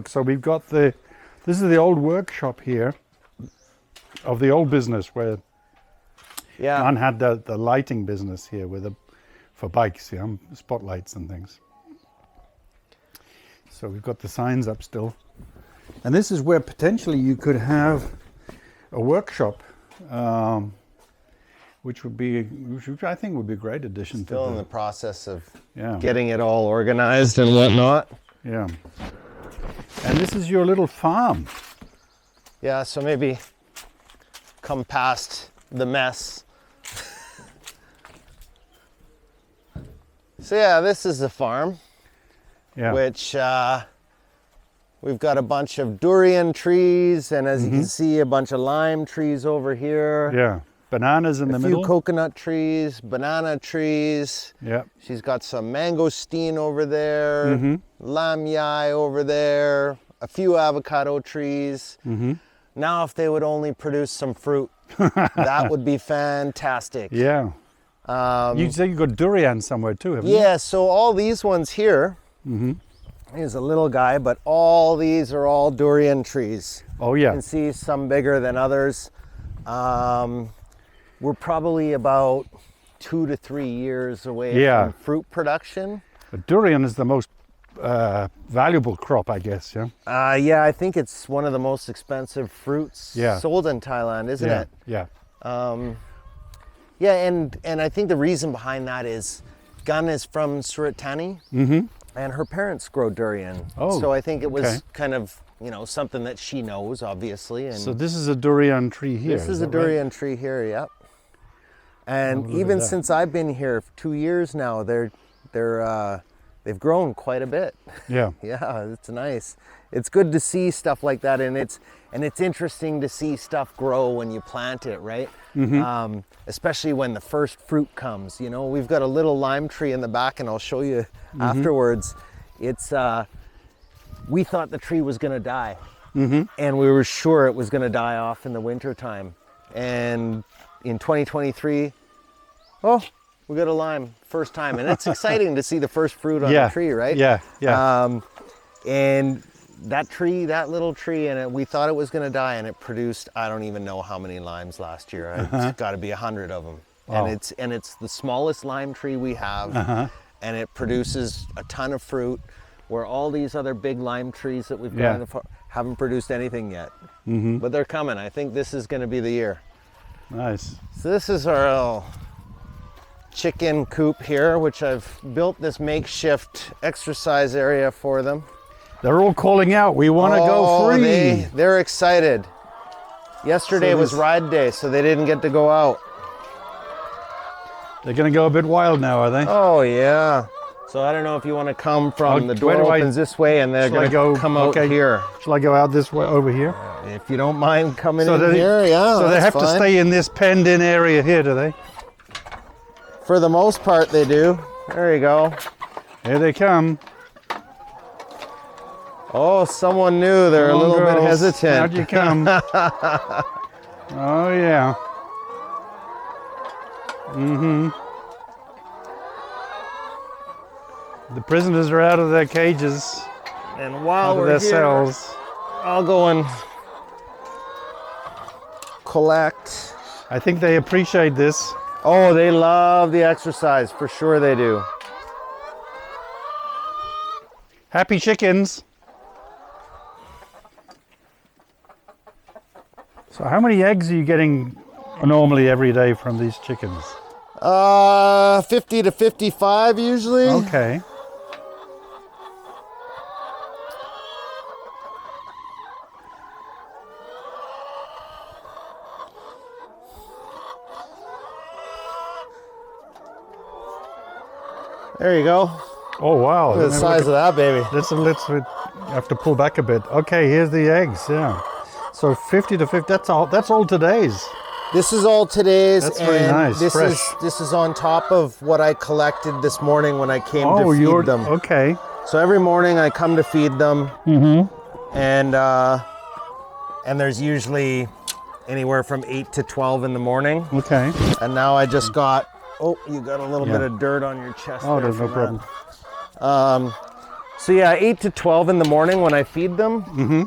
look. So we've got this is the old workshop here of the old business where Gann had the lighting business here for bikes, spotlights and things. So we've got the signs up still. And this is where potentially you could have a workshop, which I think would be a great addition. Still in the process of getting it all organized and whatnot. Yeah. And this is your little farm. Yeah, so maybe come past the mess. So yeah, this is the farm, which we've got a bunch of durian trees, and as you can see, a bunch of lime trees over here. Yeah, bananas in the middle. A few coconut trees, banana trees. Yeah. She's got some mangosteen over there, lamyai over there, a few avocado trees. Now, if they would only produce some fruit, that would be fantastic. Yeah. You say you got durian somewhere too, haven't you? Yeah, so all these ones here, here's a little guy, but all these are all durian trees. Oh yeah. You can see some bigger than others. We're probably about 2 to 3 years away from fruit production. But durian is the most valuable crop, I guess, yeah? Yeah, I think it's one of the most expensive fruits sold in Thailand, isn't it? Yeah. Yeah, and I think the reason behind that is Gann is from Surat Thani, and her parents grow durian. Oh, so I think it was kind of, something that she knows, obviously. And so this is a durian tree here. This is a durian tree here, yep. And even since I've been here for 2 years now, they've grown quite a bit. Yeah. Yeah, it's nice. It's good to see stuff like that, and it's interesting to see stuff grow when you plant it, right? Especially when the first fruit comes. We've got a little lime tree in the back, and I'll show you afterwards. It's we thought the tree was gonna die, and we were sure it was gonna die off in the winter time. And in 2023, we got a lime first time, and it's exciting to see the first fruit on the tree, right? Yeah, yeah. And that little tree, and we thought it was going to die, and it produced, I don't even know how many limes last year. It's got to be 100 of them. Wow. And it's the smallest lime tree we have, and it produces a ton of fruit, where all these other big lime trees that we've got in the farm haven't produced anything yet. But they're coming. I think this is going to be the year. Nice. So this is our little chicken coop here, which I've built this makeshift exercise area for them. They're all calling out, we want to go free. They're excited. Yesterday was ride day, so they didn't get to go out. They're going to go a bit wild now, are they? Oh, yeah. So I don't know if you want to come from the door opens this way, and they're going to come out here. Shall I go out this way over here? If you don't mind coming in here, So they have to stay in this penned-in area here, do they? For the most part, they do. There you go. Here they come. Oh, someone new. They're a little bit hesitant. How'd you come? Oh, yeah. The prisoners are out of their cages. And while out of we're their here, cells. I'll go and collect. I think they appreciate this. Oh, they love the exercise. For sure they do. Happy chickens. So how many eggs are you getting normally every day from these chickens? 50 to 55 usually. Okay. There you go. Oh wow. Look at the size of that baby. Let's have to pull back a bit. Okay, here's the eggs, yeah. So 50 to 50, that's all today's. This is all today's. That's very nice, fresh. This is on top of what I collected this morning when I came to feed them. Okay. So every morning I come to feed them, and there's usually anywhere from 8 to 12 in the morning. Okay. And now I just got, you got a little bit of dirt on your chest. Oh, there's no problem. So yeah, 8 to 12 in the morning when I feed them. Mm-hmm.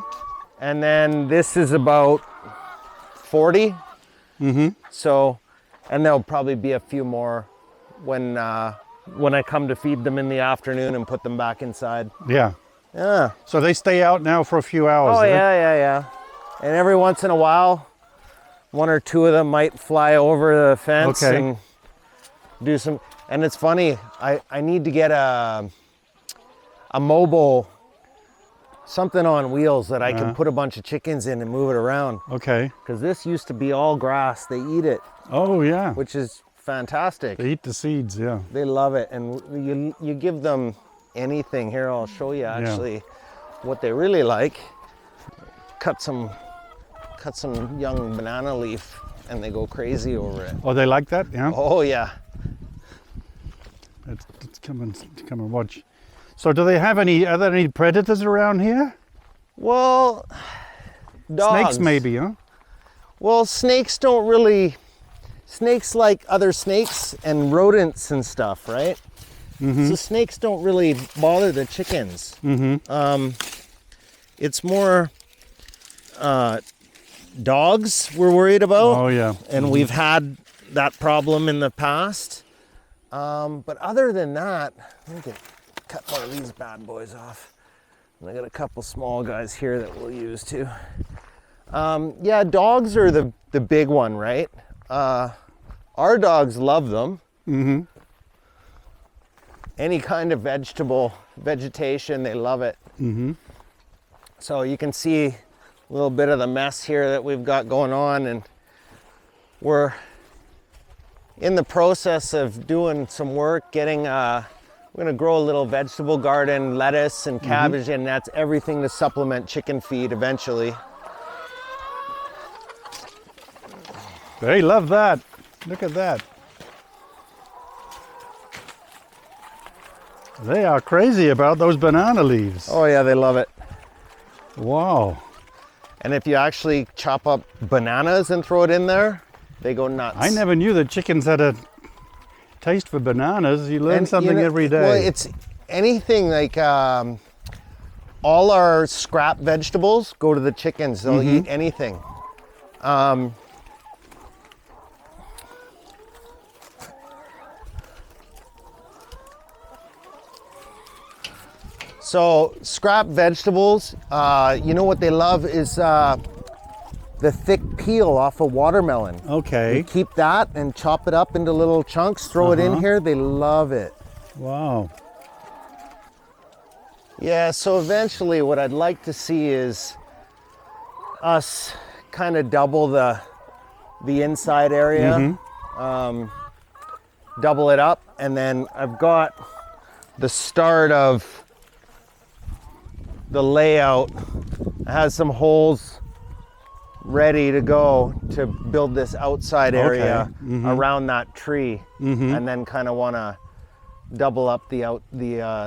And then this is about 40. Mm-hmm. So, and there'll probably be a few more when I come to feed them in the afternoon and put them back inside. Yeah. Yeah. So they stay out now for a few hours. Oh yeah. And every once in a while, one or two of them might fly over the fence and do some. And it's funny, I need to get a mobile, something on wheels that I can put a bunch of chickens in and move it around. Okay. Because this used to be all grass. They eat it. Oh yeah. Which is fantastic. They eat the seeds, yeah. They love it. And you give them anything. Here, I'll show you actually what they really like. Cut some young banana leaf and they go crazy over it. Oh, they like that, yeah? Oh yeah. Let's come and watch. So do they have are there any predators around here? Well, dogs. Snakes maybe, huh? Well, snakes don't really, snakes like other snakes and rodents and stuff, right? Mm-hmm. So snakes don't really bother the chickens. Mm-hmm. It's more dogs we're worried about. Oh yeah. And we've had that problem in the past. But other than that, let me cut one of these bad boys off. And I got a couple small guys here that we'll use too. Yeah, dogs are the big one, right? Our dogs love them. Mm-hmm. Any kind of vegetation, they love it. Mm-hmm. So you can see a little bit of the mess here that we've got going on, and we're in the process of doing some work, getting we're gonna grow a little vegetable garden, lettuce and cabbage, and that's everything to supplement chicken feed eventually. They love that. Look at that. They are crazy about those banana leaves. Oh yeah, they love it. Wow. And if you actually chop up bananas and throw it in there, they go nuts. I never knew that chickens had a taste for bananas. You learn something every day. Well, it's anything like all our scrap vegetables go to the chickens. They'll eat anything. So scrap vegetables, you know what they love is the thick peel off a watermelon. Okay. You keep that and chop it up into little chunks, throw it in here. They love it. Wow. Yeah, so eventually what I'd like to see is us kind of double the inside area, double it up, and then I've got the start of the layout. It has some holes ready to go to build this outside area around that tree, and then kind of want to double up the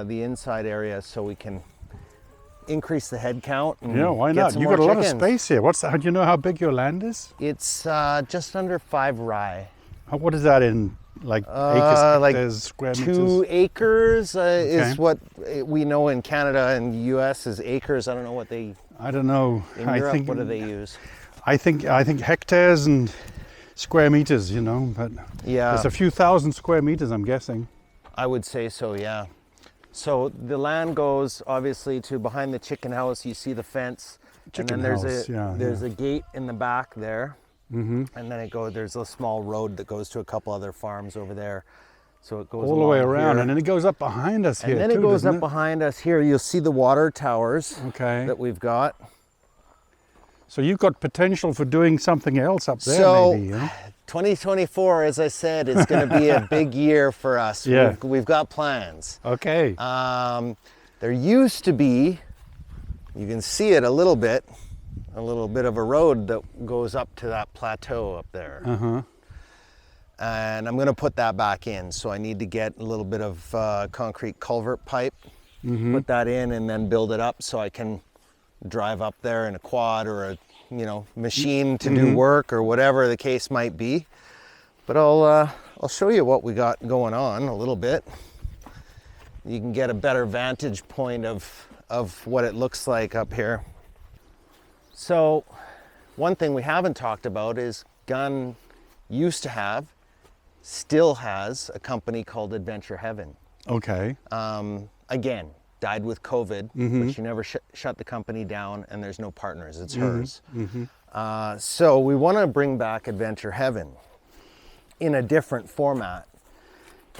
inside area so we can increase the head count. And yeah, why not? You've got a lot of space here. Do you know how big your land is? It's just under 5 rye. What is that in like acres, hectares, square meters? 2 acres is what we know in Canada and the US is acres. I don't know what they. I don't know. In Europe, what do they use? I think hectares and square meters. You know, but yeah, it's a few thousand square meters. I'm guessing. I would say so. Yeah. So the land goes obviously to behind the chicken house. You see the fence, and then there's a gate in the back there. And then there's a small road that goes to a couple other farms over there. So it goes all the way around, here. and then it goes up behind us here. And then it goes up behind us here. You'll see the water towers that we've got. So you've got potential for doing something else up there, maybe. You know? 2024, as I said, is going to be a big year for us. Yeah. We've got plans. Okay. There used to be, you can see it a little bit of a road that goes up to that plateau up there. And I'm going to put that back in. So I need to get a little bit of concrete culvert pipe, put that in, and then build it up so I can drive up there in a quad or a machine to do work or whatever the case might be. But I'll show you what we got going on a little bit. you can get a better vantage point of what it looks like up here. So one thing we haven't talked about is Gann used to have, still has, a company called Adventure Heaven. Okay. Again, died with COVID, but she never shut the company down, and there's no partners, it's hers. So we want to bring back Adventure Heaven in a different format.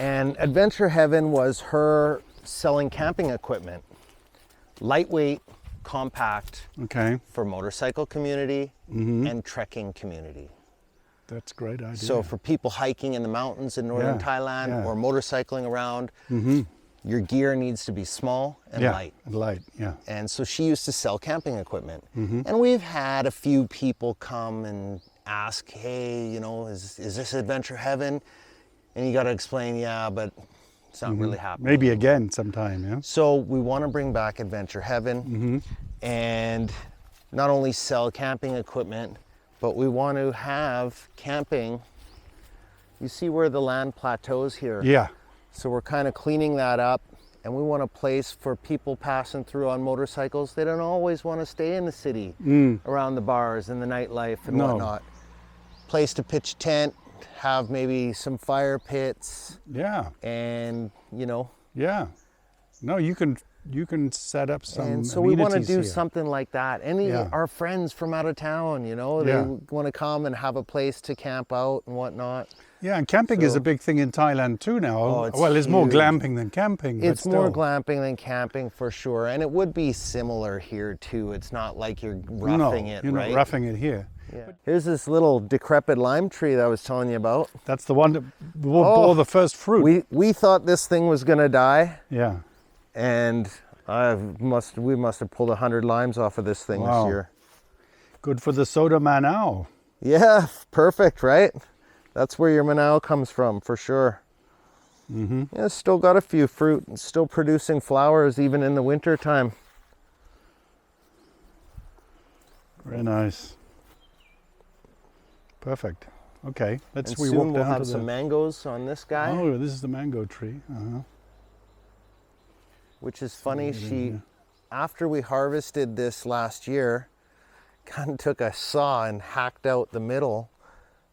And Adventure Heaven was her selling camping equipment, lightweight, compact, Okay. for motorcycle community and trekking community. That's a great idea. So for people hiking in the mountains in northern Yeah, Thailand yeah. or motorcycling around, your gear needs to be small and yeah, light. light, yeah. And so she used to sell camping equipment. And we've had a few people come and ask, hey, you know, is this Adventure Heaven? And you got to explain, yeah, but it's not really happening. Maybe again sometime, yeah. So we want to bring back Adventure Heaven and not only sell camping equipment, but we want to have camping. You see where the land plateaus here? Yeah. So we're kind of cleaning that up, and we want a place for people passing through on motorcycles. They don't always want to stay in the city around the bars and the nightlife and whatnot. Place to pitch a tent, have maybe some fire pits, Yeah. and you know. Yeah. No, you can set up some And so we want to amenities do here. something like that. Our friends from out of town, you know, they want to come and have a place to camp out and whatnot. Yeah, and camping is So- a big thing in Thailand too now. Oh, it's well, it's more huge. glamping than camping. but It's more still. glamping than camping for sure, and it would be similar here too. It's not like you're roughing it, you're right? not roughing it here. Yeah. Here's this little decrepit lime tree that I was telling you about. That's the one that bore the first fruit. We thought this thing was gonna die, yeah. and we must have pulled 100 limes off of this thing Wow. this year. Good for the soda manao. Yeah, perfect, right? That's where your manao comes from, for sure. Yeah, still got a few fruit, and still producing flowers even in the winter time. Very nice. Perfect. Okay, let's And we soon walk we'll down have to some the. mangoes on this guy, Oh, this is the mango tree. which is funny. After we harvested this last year, Gann took a saw and hacked out the middle.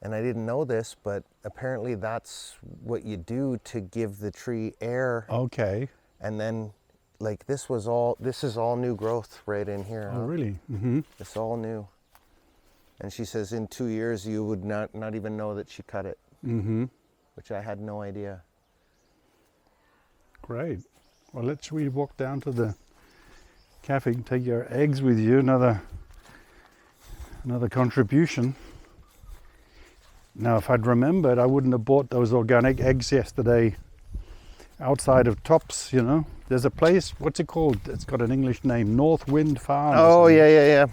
And I didn't know this, but apparently that's what you do to give the tree air. Okay. And then, like, this is all new growth right in here. Oh, huh? really? Mm-hmm. It's all new. And she says in 2 years you would not even know that she cut it. Mm-hmm. Which I had no idea. Great. Well, let's we walk down to the cafe and take your eggs with you. Another contribution. Now, if I'd remembered, I wouldn't have bought those organic eggs yesterday outside of Tops, you know. There's a place, what's it called? It's got an English name, North Wind Farm. Oh, yeah.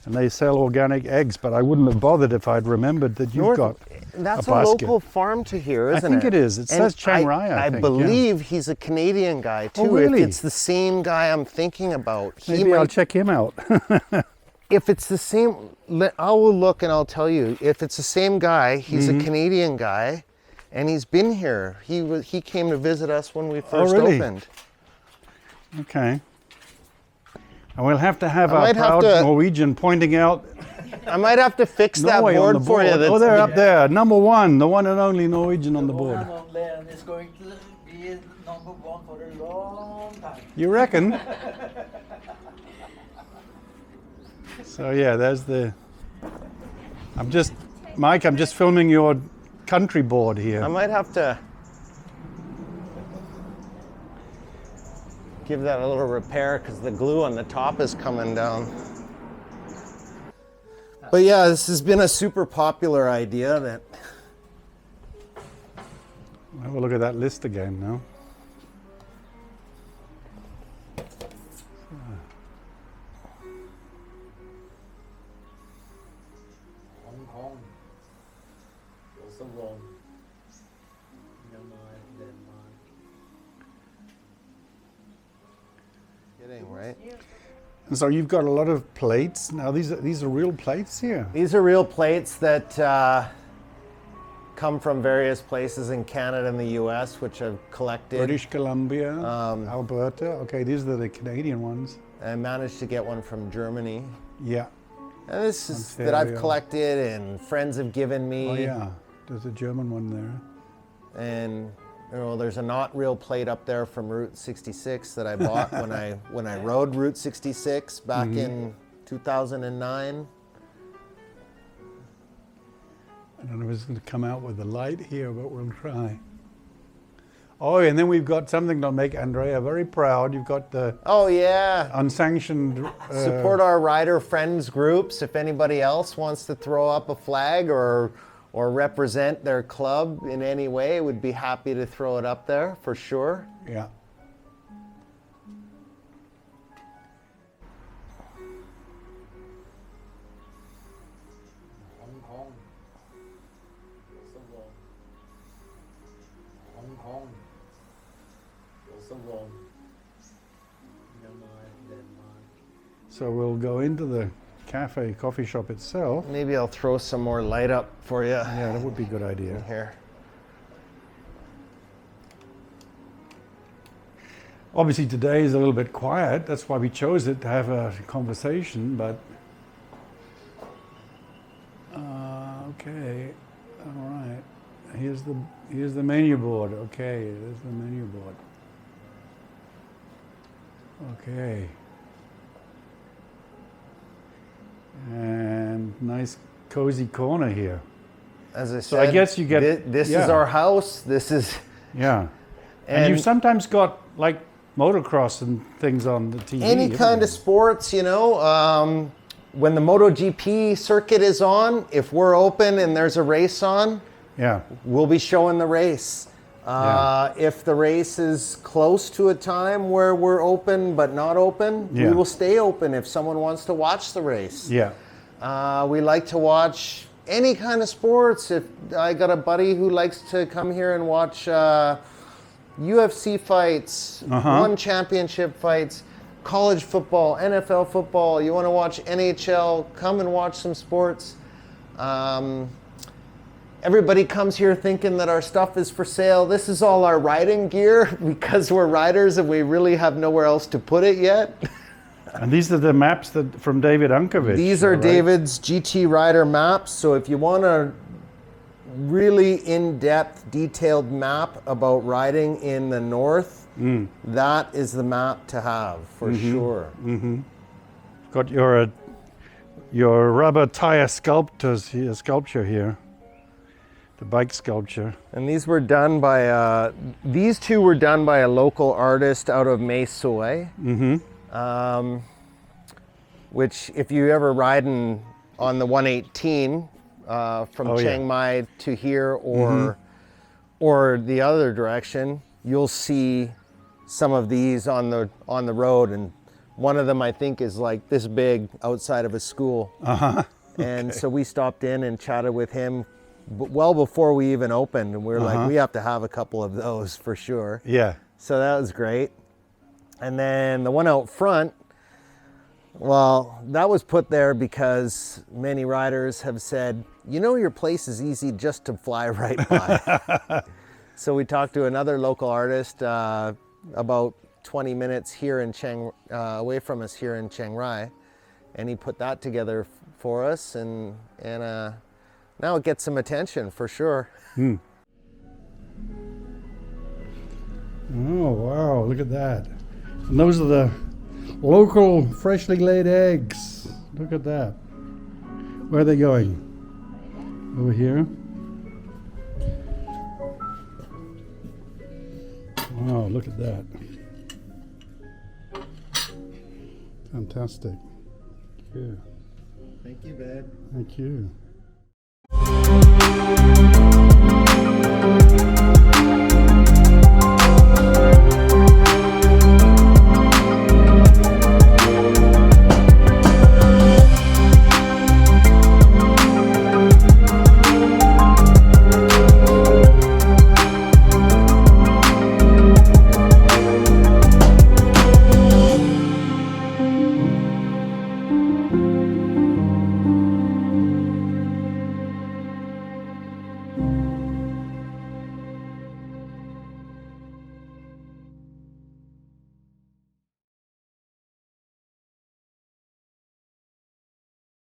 And they sell organic eggs, but I wouldn't have bothered if I'd remembered that you've got That's a a basket. local farm to here, isn't it? I think it is. It says Chiang I think. I believe he's a Canadian guy too. Oh, really? If it's the same guy I'm thinking about, Maybe I'll check him out. If it's the same, I will look and I'll tell you. If it's the same guy, he's a Canadian guy, and he's been here. He came to visit us when we first really? opened. Okay. And we'll have to have I our might have proud to- Norwegian pointing out I might have to fix that Norway on the board for board. you. Oh, they're up there. Number one, the one and only Norwegian on the board. One on land is going to be number one for a long time. You reckon? So yeah, there's the. Mike, I'm just filming your country board here. I might have to give that a little repair because the glue on the top is coming down. But yeah, this has been a super popular idea that Have a look at that list again now. Hong Kong. Also wrong. Myanmar, Denmark. kidding, right? And so you've got a lot of plates. Now these are real plates here. These are real plates that come from various places in Canada and the US, which I've collected. British Columbia, Alberta. Okay, these are the Canadian ones. I managed to get one from Germany. Yeah. And this is that I've Ontario. collected and friends have given me. Oh yeah, there's a German one there. And you know, there's a not real plate up there from Route 66 that I bought when I rode Route 66 back in 2009. I don't know if it's going to come out with the light here, but we'll try. Oh, and then we've got something to make Andrea very proud. You've got the Oh yeah. unsanctioned. Support our rider friends groups. If anybody else wants to throw up a flag or represent their club in any way, would be happy to throw it up there for sure. Yeah. Hong Kong. So warm. Hong Kong. So warm. Denmark. So we'll go into the coffee shop itself. Maybe I'll throw some more light up for you Yeah, that would be a good idea. here. Obviously today is a little bit quiet. That's why we chose it to have a conversation. But okay, all right. Here's the menu board. Okay, there's the menu board. Okay. And nice cozy corner here. As I So I said, guess you get- this yeah. is our house. This is Yeah. And you've sometimes got like motocross and things on the TV. any haven't kind you? of sports, you know. When the MotoGP circuit is on, if we're open and there's a race on, Yeah. we'll be showing the race. If the race is close to a time where we're open but not open, we Yeah. will stay open if someone wants to watch the race. Yeah. We like to watch any kind of sports. If I got a buddy who likes to come here and watch UFC fights, one championship fights, college football, NFL football, you want to watch NHL, come and watch some sports. Everybody comes here thinking that our stuff is for sale. This is all our riding gear because we're riders and we really have nowhere else to put it yet. And these are the maps that from David Unkovich. These are right? David's GT Rider maps. So if you want a really in-depth, detailed map about riding in the north, that is the map to have for sure. Got your rubber tire sculpture here. The bike sculpture. And these were done by these two were done by a local artist out of Mae Soi. Which, if you ever riding on the 118 from Chiang Mai to here, or the other direction, you'll see some of these on the road. And one of them, I think, is like this big outside of a school. And so we stopped in and chatted with him well before we even opened, and we were like, we have to have a couple of those for sure. Yeah. So that was great. And then the one out front, well, that was put there because many riders have said, you know, your place is easy just to fly right by. So we talked to another local artist about 20 minutes here in away from us here in Chiang Rai, and he put that together for us, and now it gets some attention for sure. Oh wow, look at that. And those are the local freshly laid eggs. Look at that. Where are they going? Over here? Wow, look at that. Fantastic. Thank you. Thank you, babe. Thank you.